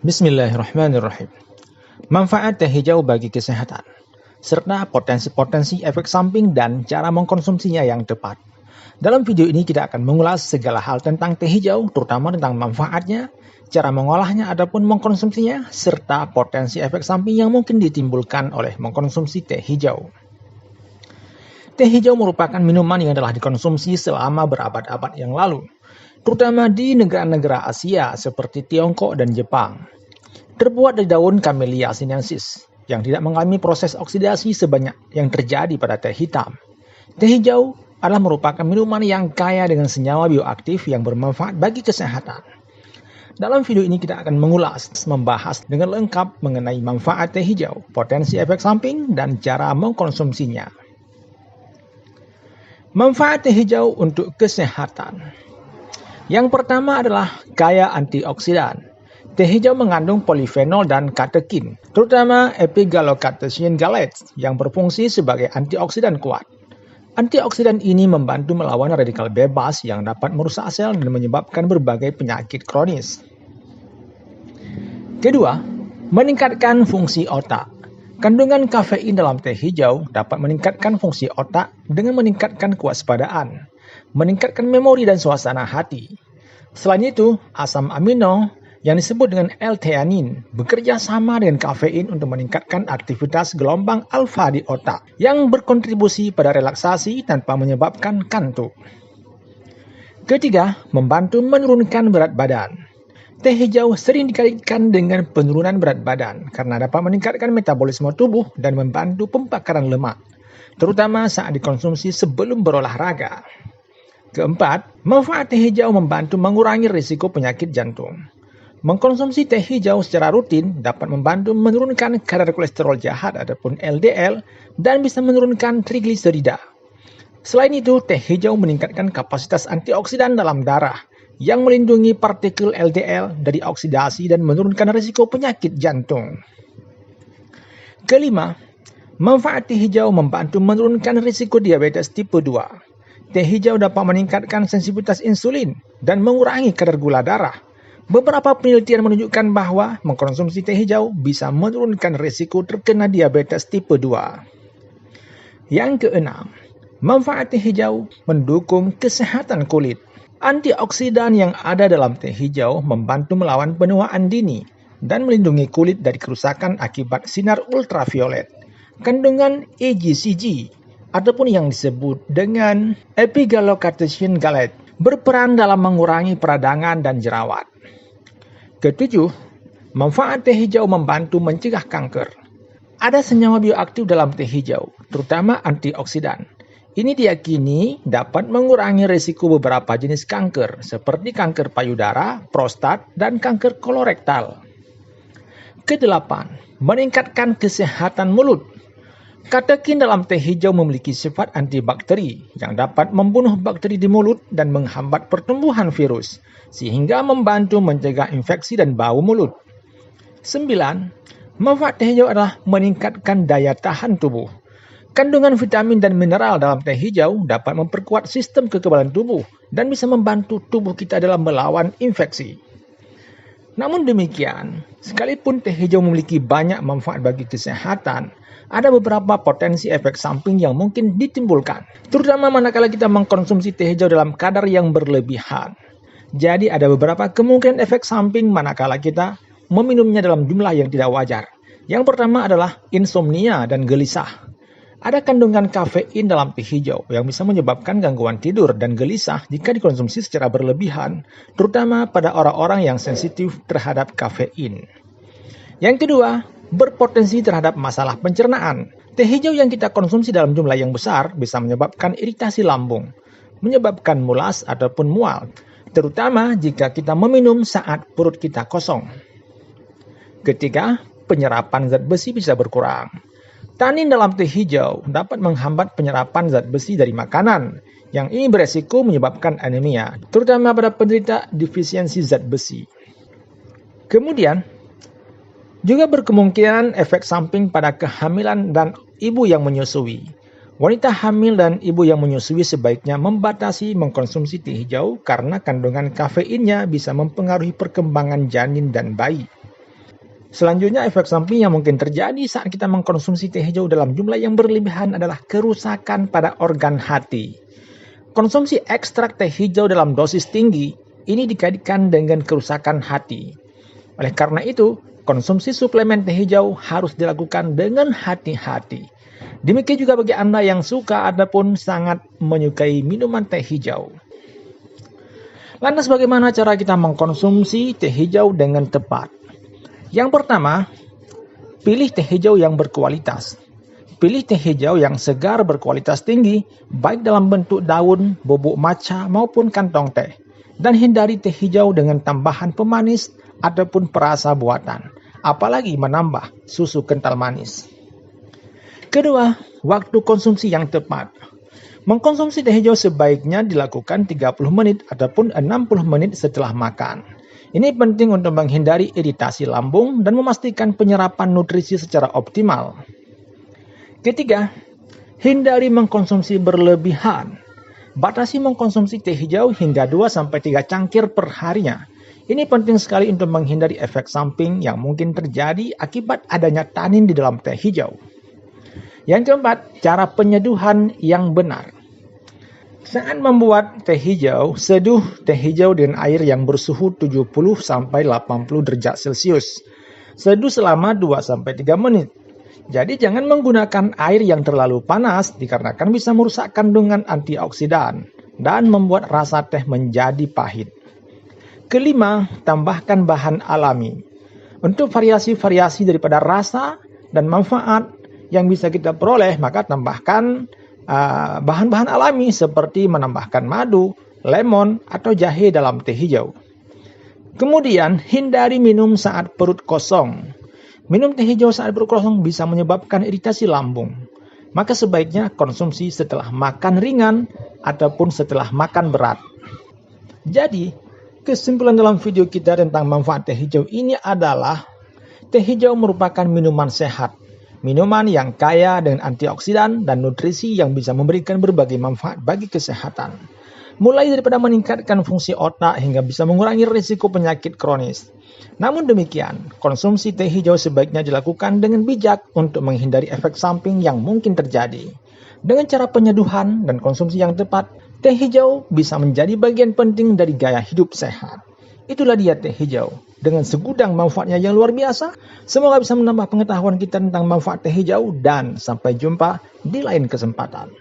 Bismillahirrahmanirrahim. Manfaat teh hijau bagi kesehatan, serta potensi-potensi efek samping dan cara mengkonsumsinya yang tepat. Dalam video ini kita akan mengulas segala hal tentang teh hijau, terutama tentang manfaatnya, cara mengolahnya ataupun mengkonsumsinya, serta potensi efek samping yang mungkin ditimbulkan oleh mengkonsumsi teh hijau. Teh hijau merupakan minuman yang telah dikonsumsi selama berabad-abad yang lalu, terutama di negara-negara Asia seperti Tiongkok dan Jepang. Terbuat dari daun Camellia sinensis yang tidak mengalami proses oksidasi sebanyak yang terjadi pada teh hitam. Teh hijau adalah merupakan minuman yang kaya dengan senyawa bioaktif yang bermanfaat bagi kesehatan. Dalam video ini kita akan membahas dengan lengkap mengenai manfaat teh hijau, potensi efek samping, dan cara mengkonsumsinya. Manfaat teh hijau untuk kesehatan. Yang pertama adalah kaya antioksidan. Teh hijau mengandung polifenol dan katekin, terutama epigallocatechin galates yang berfungsi sebagai antioksidan kuat. Antioksidan ini membantu melawan radikal bebas yang dapat merusak sel dan menyebabkan berbagai penyakit kronis. Kedua, meningkatkan fungsi otak. Kandungan kafein dalam teh hijau dapat meningkatkan fungsi otak dengan meningkatkan kewaspadaan, meningkatkan memori dan suasana hati. Selain itu, asam amino yang disebut dengan L-theanin bekerja sama dengan kafein untuk meningkatkan aktivitas gelombang alfa di otak yang berkontribusi pada relaksasi tanpa menyebabkan kantuk. Ketiga, membantu menurunkan berat badan. Teh hijau sering dikaitkan dengan penurunan berat badan karena dapat meningkatkan metabolisme tubuh dan membantu pembakaran lemak, terutama saat dikonsumsi sebelum berolahraga. Keempat, manfaat teh hijau membantu mengurangi risiko penyakit jantung. Mengkonsumsi teh hijau secara rutin dapat membantu menurunkan kadar kolesterol jahat ataupun LDL dan bisa menurunkan trigliserida. Selain itu, teh hijau meningkatkan kapasitas antioksidan dalam darah yang melindungi partikel LDL dari oksidasi dan menurunkan risiko penyakit jantung. Kelima, manfaat teh hijau membantu menurunkan risiko diabetes tipe 2. Teh hijau dapat meningkatkan sensitivitas insulin dan mengurangi kadar gula darah. Beberapa penelitian menunjukkan bahwa mengkonsumsi teh hijau bisa menurunkan risiko terkena diabetes tipe 2. Yang keenam, manfaat teh hijau mendukung kesehatan kulit. Antioksidan yang ada dalam teh hijau membantu melawan penuaan dini dan melindungi kulit dari kerusakan akibat sinar ultraviolet. Kandungan EGCG ataupun yang disebut dengan epigallocatechin galates berperan dalam mengurangi peradangan dan jerawat. Ketujuh, manfaat teh hijau membantu mencegah kanker. Ada senyawa bioaktif dalam teh hijau, terutama antioksidan. Ini diyakini dapat mengurangi risiko beberapa jenis kanker, seperti kanker payudara, prostat, dan kanker kolorektal. Kedelapan, meningkatkan kesehatan mulut. Katekin dalam teh hijau memiliki sifat antibakteri yang dapat membunuh bakteri di mulut dan menghambat pertumbuhan virus, sehingga membantu mencegah infeksi dan bau mulut. 9. Manfaat teh hijau adalah meningkatkan daya tahan tubuh. Kandungan vitamin dan mineral dalam teh hijau dapat memperkuat sistem kekebalan tubuh dan bisa membantu tubuh kita dalam melawan infeksi. Namun demikian, sekalipun teh hijau memiliki banyak manfaat bagi kesehatan, ada beberapa potensi efek samping yang mungkin ditimbulkan, terutama manakala kita mengkonsumsi teh hijau dalam kadar yang berlebihan. Jadi ada beberapa kemungkinan efek samping manakala kita meminumnya dalam jumlah yang tidak wajar. Yang pertama adalah insomnia dan gelisah. Ada kandungan kafein dalam teh hijau yang bisa menyebabkan gangguan tidur dan gelisah jika dikonsumsi secara berlebihan, terutama pada orang-orang yang sensitif terhadap kafein. Yang kedua, berpotensi terhadap masalah pencernaan. Teh hijau yang kita konsumsi dalam jumlah yang besar bisa menyebabkan iritasi lambung, menyebabkan mulas ataupun mual, terutama jika kita meminum saat perut kita kosong. Ketiga, penyerapan zat besi bisa berkurang. Tanin dalam teh hijau dapat menghambat penyerapan zat besi dari makanan, yang ini beresiko menyebabkan anemia, terutama pada penderita defisiensi zat besi. Kemudian, juga berkemungkinan efek samping pada kehamilan dan ibu yang menyusui. Wanita hamil dan ibu yang menyusui sebaiknya membatasi mengkonsumsi teh hijau karena kandungan kafeinnya bisa mempengaruhi perkembangan janin dan bayi. Selanjutnya, efek samping yang mungkin terjadi saat kita mengkonsumsi teh hijau dalam jumlah yang berlebihan adalah kerusakan pada organ hati. Konsumsi ekstrak teh hijau dalam dosis tinggi ini dikaitkan dengan kerusakan hati. Oleh karena itu, konsumsi suplemen teh hijau harus dilakukan dengan hati-hati. Demikian juga bagi Anda yang suka ataupun sangat menyukai minuman teh hijau. Lantas bagaimana cara kita mengkonsumsi teh hijau dengan tepat? Yang pertama, pilih teh hijau yang berkualitas. Pilih teh hijau yang segar berkualitas tinggi, baik dalam bentuk daun, bubuk matcha maupun kantong teh. Dan hindari teh hijau dengan tambahan pemanis ataupun perasa buatan, apalagi menambah susu kental manis. Kedua, waktu konsumsi yang tepat. Mengkonsumsi teh hijau sebaiknya dilakukan 30 menit ataupun 60 menit setelah makan. Ini penting untuk menghindari iritasi lambung dan memastikan penyerapan nutrisi secara optimal. Ketiga, hindari mengkonsumsi berlebihan. Batasi mengkonsumsi teh hijau hingga 2-3 cangkir per harinya. Ini penting sekali untuk menghindari efek samping yang mungkin terjadi akibat adanya tanin di dalam teh hijau. Yang keempat, cara penyeduhan yang benar. Saat membuat teh hijau, seduh teh hijau dengan air yang bersuhu 70-80 derajat Celcius. Seduh selama 2-3 menit. Jadi jangan menggunakan air yang terlalu panas dikarenakan bisa merusak kandungan antioksidan dan membuat rasa teh menjadi pahit. Kelima, tambahkan bahan alami. Untuk variasi-variasi daripada rasa dan manfaat yang bisa kita peroleh, maka tambahkan bahan-bahan alami seperti menambahkan madu, lemon, atau jahe dalam teh hijau. Kemudian, hindari minum saat perut kosong. Minum teh hijau saat perut kosong bisa menyebabkan iritasi lambung. Maka sebaiknya konsumsi setelah makan ringan ataupun setelah makan berat. Jadi, kesimpulan dalam video kita tentang manfaat teh hijau ini adalah teh hijau merupakan minuman sehat. Minuman yang kaya dengan antioksidan dan nutrisi yang bisa memberikan berbagai manfaat bagi kesehatan. Mulai daripada meningkatkan fungsi otak hingga bisa mengurangi risiko penyakit kronis. Namun demikian, konsumsi teh hijau sebaiknya dilakukan dengan bijak untuk menghindari efek samping yang mungkin terjadi. Dengan cara penyeduhan dan konsumsi yang tepat, teh hijau bisa menjadi bagian penting dari gaya hidup sehat. Itulah dia teh hijau. Dengan segudang manfaatnya yang luar biasa, semoga bisa menambah pengetahuan kita tentang manfaat teh hijau dan sampai jumpa di lain kesempatan.